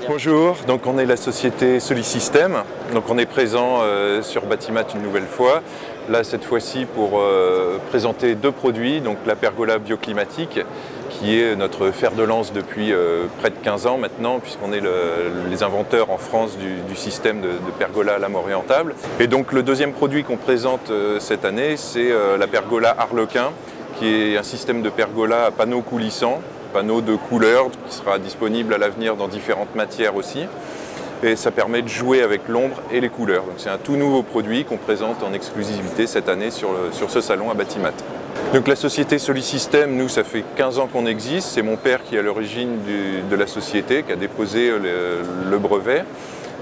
Bonjour, donc on est la société Solisystem, donc on est présent sur Batimat une nouvelle fois. Là cette fois-ci pour présenter deux produits, donc la pergola bioclimatique qui est notre fer de lance depuis près de 15 ans maintenant, puisqu'on est les inventeurs en France du système de pergola à lame orientable. Et donc le deuxième produit qu'on présente cette année, c'est la pergola Harlequin, qui est un système de pergola à panneaux coulissants, panneau de couleur qui sera disponible à l'avenir dans différentes matières aussi. Et ça permet de jouer avec l'ombre et les couleurs. Donc c'est un tout nouveau produit qu'on présente en exclusivité cette année sur ce salon à Batimat. Donc la société Solisystem, nous ça fait 15 ans qu'on existe. C'est mon père qui est à l'origine de la société, qui a déposé le brevet,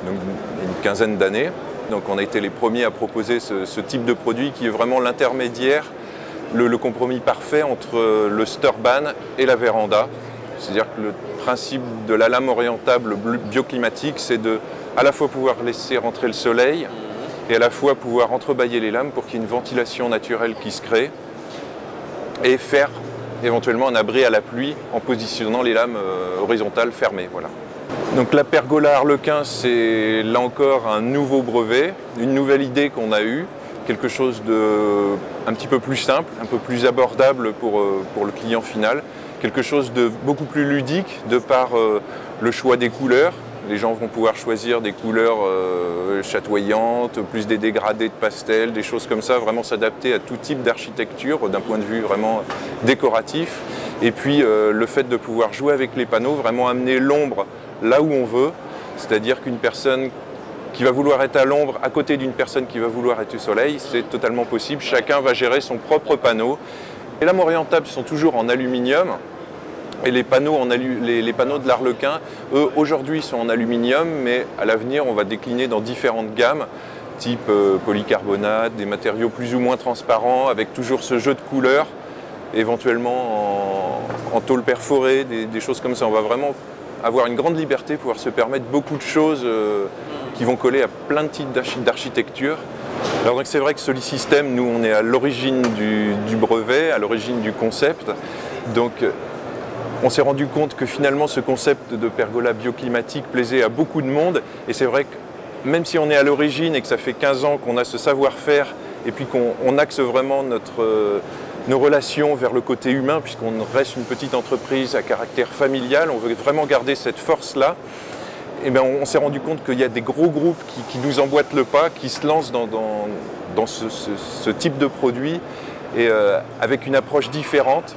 donc une quinzaine d'années. Donc on a été les premiers à proposer ce type de produit qui est vraiment l'intermédiaire, le compromis parfait entre le Sturban et la véranda. C'est-à-dire que le principe de la lame orientable bioclimatique, c'est de à la fois pouvoir laisser rentrer le soleil et à la fois pouvoir entrebâiller les lames pour qu'il y ait une ventilation naturelle qui se crée et faire éventuellement un abri à la pluie en positionnant les lames horizontales fermées. Voilà. Donc la pergola Harlequin, c'est là encore un nouveau brevet, une nouvelle idée qu'on a eue. Quelque chose de un petit peu plus simple, un peu plus abordable pour le client final, quelque chose de beaucoup plus ludique de par le choix des couleurs. Les gens vont pouvoir choisir des couleurs chatoyantes, plus des dégradés de pastel, des choses comme ça, vraiment s'adapter à tout type d'architecture d'un point de vue vraiment décoratif. Et puis le fait de pouvoir jouer avec les panneaux, vraiment amener l'ombre là où on veut, c'est-à-dire qu'une personne qui va vouloir être à l'ombre à côté d'une personne qui va vouloir être au soleil, c'est totalement possible. Chacun va gérer son propre panneau. Les lames orientables sont toujours en aluminium et les panneaux de l'Harlequin, eux, aujourd'hui sont en aluminium, mais à l'avenir, on va décliner dans différentes gammes, type polycarbonate, des matériaux plus ou moins transparents, avec toujours ce jeu de couleurs, éventuellement en tôle perforée, des choses comme ça. On va vraiment avoir une grande liberté, pouvoir se permettre beaucoup de choses qui vont coller à plein de types d'architecture. Alors donc c'est vrai que Solisystem, nous on est à l'origine du brevet, à l'origine du concept. Donc on s'est rendu compte que finalement ce concept de pergola bioclimatique plaisait à beaucoup de monde. Et c'est vrai que même si on est à l'origine et que ça fait 15 ans qu'on a ce savoir-faire et puis qu'on axe vraiment nos relations vers le côté humain, puisqu'on reste une petite entreprise à caractère familial, on veut vraiment garder cette force-là. Et bien on s'est rendu compte qu'il y a des gros groupes qui nous emboîtent le pas, qui se lancent dans ce type de produit et avec une approche différente.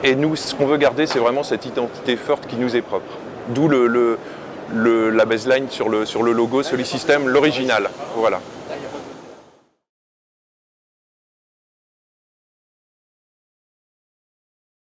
Et nous, ce qu'on veut garder, c'est vraiment cette identité forte qui nous est propre. D'où la baseline sur le logo Solisystem, l'original. Voilà.